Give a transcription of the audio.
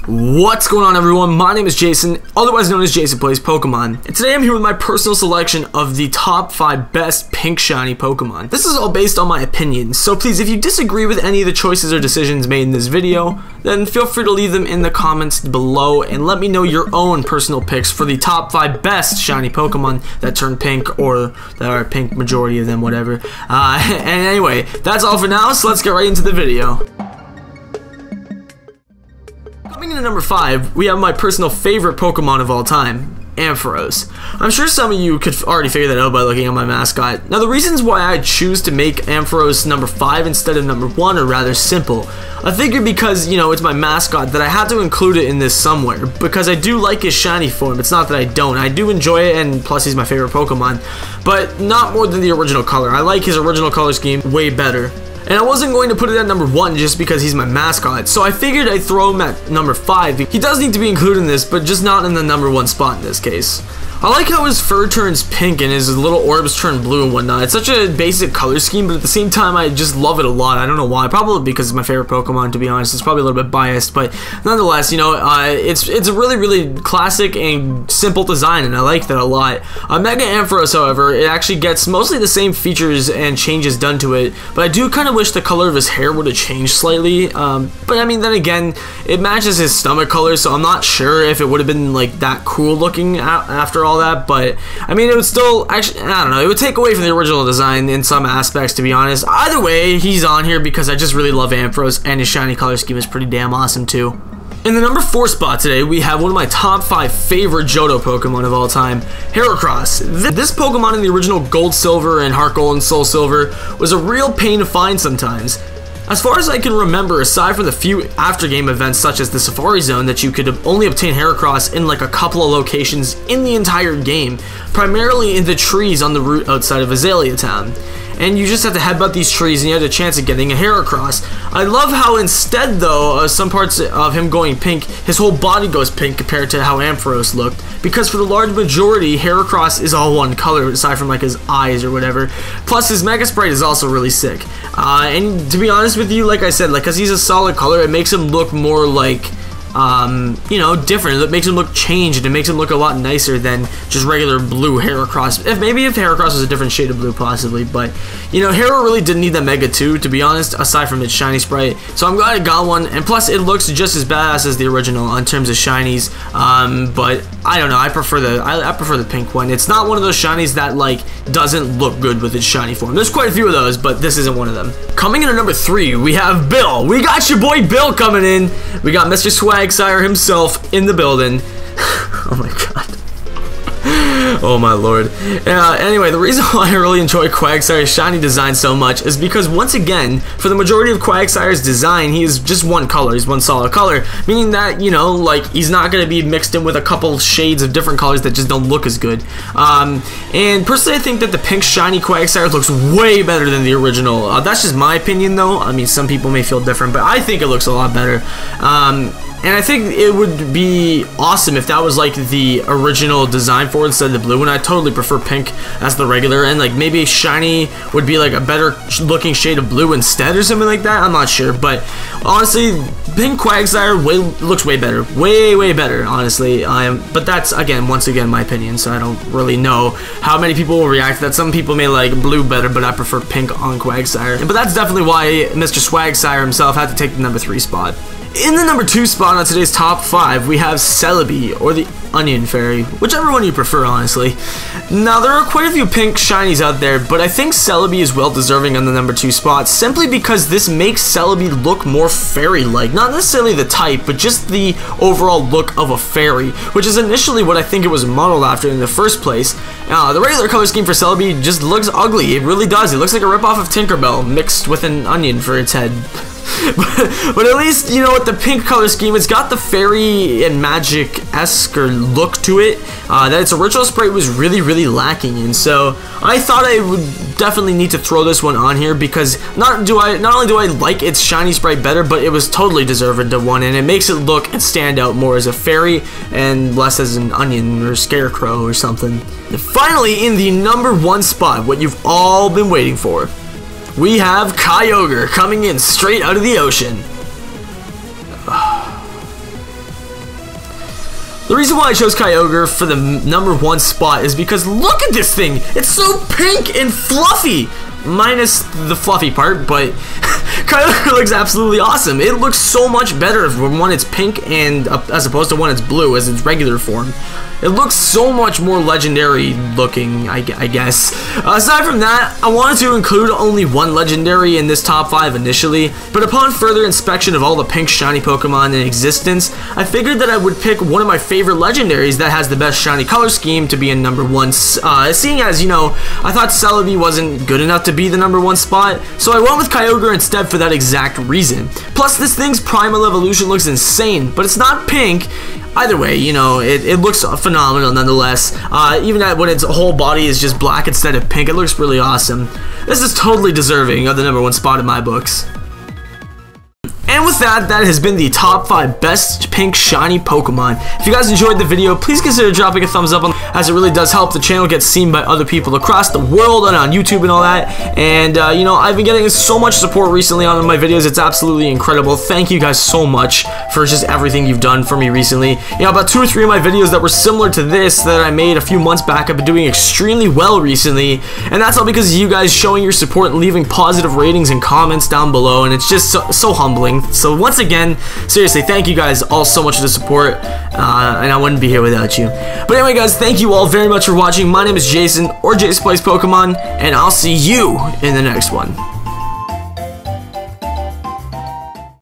What's going on, everyone? My name is Jason, otherwise known as Jason Plays Pokemon, and today I'm here with my personal selection of the top 5 best pink shiny Pokemon. This is all based on my opinions, so please, if you disagree with any of the choices or decisions made in this video, then feel free to leave them in the comments below and let me know your own personal picks for the top 5 best shiny Pokemon that turn pink, or that are pink, majority of them, whatever. And anyway, that's all for now, so let's get right into the video. Coming in at number 5, we have my personal favorite Pokemon of all time, Ampharos. I'm sure some of you could already figure that out by looking at my mascot. Now, the reasons why I choose to make Ampharos number 5 instead of number 1 are rather simple. I figured because, you know, it's my mascot that I had to include it in this somewhere, because I do like his shiny form. It's not that I don't. I do enjoy it, and plus he's my favorite Pokemon, but not more than the original color. I like his original color scheme way better. And I wasn't going to put it at number 1 just because he's my mascot, so I figured I'd throw him at number 5. He does need to be included in this, but just not in the number 1 spot in this case. I like how his fur turns pink and his little orbs turn blue and whatnot. It's such a basic color scheme, but at the same time I just love it a lot. I don't know why, probably because it's my favorite Pokemon, to be honest. It's probably a little bit biased, but nonetheless, you know, it's a really classic and simple design, and I like that a lot. Mega Ampharos, however, it actually gets mostly the same features and changes done to it, but I do kind of wish the color of his hair would have changed slightly. But I mean, then again, it matches his stomach color, so I'm not sure if it would have been like that cool looking after all that. But I mean, it would still, actually, I don't know, it would take away from the original design in some aspects, to be honest. Either way, he's on here because I just really love Ampharos, and his shiny color scheme is pretty damn awesome too. In the number 4 spot today, we have one of my top 5 favorite Johto Pokemon of all time, Heracross. This Pokemon in the original Gold Silver and Heart Gold and Soul Silver was a real pain to find sometimes. As far as I can remember, aside from the few after-game events such as the Safari Zone that you could only obtain Heracross in like a couple of locations in the entire game, primarily in the trees on the route outside of Azalea Town. And you just have to headbutt these trees and you had a chance of getting a Heracross. I love how instead though, some parts of him going pink, his whole body goes pink compared to how Ampharos looked. Because for the large majority, Heracross is all one color aside from like his eyes or whatever. Plus his Mega Sprite is also really sick. And to be honest with you, like I said, like, cause he's a solid color, it makes him look more like, you know, different. It makes him look changed, and it makes him look a lot nicer than just regular blue Heracross. Maybe if Heracross was a different shade of blue, possibly, but, you know, Hera really didn't need that Mega 2, to be honest, aside from its shiny sprite, so I'm glad I got one, and plus it looks just as badass as the original in terms of shinies, but I don't know, I prefer the pink one. It's not one of those shinies that, like, doesn't look good with its shiny form. There's quite a few of those, but this isn't one of them. Coming in at number 3, we have Bill. We got your boy Bill coming in. We got Mr. SwagSire himself in the building. Oh my god. Oh my lord. Anyway, the reason why I really enjoy QuagsSire's shiny design so much is because, once again, for the majority of QuagsSire's design, he is just one color. He's one solid color, meaning that, you know, like, he's not going to be mixed in with a couple shades of different colors that just don't look as good. And personally, I think that the pink shiny QuagsSire looks way better than the original. That's just my opinion, though. I mean, some people may feel different, but I think it looks a lot better. And I think it would be awesome if that was like the original design for it instead of the blue, and I totally prefer pink as the regular, and like maybe shiny would be like a better looking shade of blue instead or something like that. I'm not sure, but honestly, pink QuagsSire looks way better, way better, honestly. But that's, again, once again, my opinion, so I don't really know how many people will react to that. Some people may like blue better, but I prefer pink on QuagsSire. But that's definitely why Mr. SwagSire himself had to take the number 3 spot. In the number 2 spot on today's top 5, we have Celebi, or the Onion Fairy, whichever one you prefer, honestly. Now, there are quite a few pink shinies out there, but I think Celebi is well deserving on the number 2 spot, simply because this makes Celebi look more fairy-like. Not necessarily the type, but just the overall look of a fairy, which is initially what I think it was modeled after in the first place. The regular color scheme for Celebi just looks ugly. It really does. It looks like a ripoff of Tinkerbell mixed with an onion for its head. But at least, you know, with the pink color scheme, it's got the fairy and magic-esque look to it that its original sprite was really lacking in. So I thought I would definitely need to throw this one on here because not only do I like its shiny sprite better, but it was totally deserved to one, and it makes it look and stand out more as a fairy and less as an onion or scarecrow or something. And finally, in the number 1 spot, what you've all been waiting for, we have Kyogre coming in straight out of the ocean. The reason why I chose Kyogre for the number 1 spot is because look at this thing! It's so pink and fluffy! Minus the fluffy part, but Kyogre looks absolutely awesome. It looks so much better when it's pink and as opposed to when it's blue as its regular form. It looks so much more legendary looking, I guess. Aside from that, I wanted to include only one legendary in this top 5 initially, but upon further inspection of all the pink shiny Pokemon in existence, I figured that I would pick one of my favorite legendaries that has the best shiny color scheme to be in number 1, seeing as, you know, I thought Celebi wasn't good enough to be the number 1 spot, so I went with Kyogre instead for that exact reason. Plus, this thing's primal evolution looks insane, but it's not pink. Either way, you know, it looks phenomenal nonetheless. Even when its whole body is just black instead of pink, it looks really awesome. This is totally deserving of the number 1 spot in my books. And with that, that has been the top 5 best pink shiny Pokemon. If you guys enjoyed the video, please consider dropping a thumbs up on, as it really does help the channel get seen by other people across the world and on YouTube and all that. And you know, I've been getting so much support recently on my videos. It's absolutely incredible. Thank you guys so much for just everything you've done for me recently. You know, about 2 or 3 of my videos that were similar to this that I made a few months back have been doing extremely well recently, and that's all because of you guys showing your support and leaving positive ratings and comments down below, and it's just so humbling. So once again, seriously, thank you guys all so much for the support, and I wouldn't be here without you. But anyway, guys, thank you all very much for watching. My name is Jason, or Jason Plays Pokemon, and I'll see you in the next one.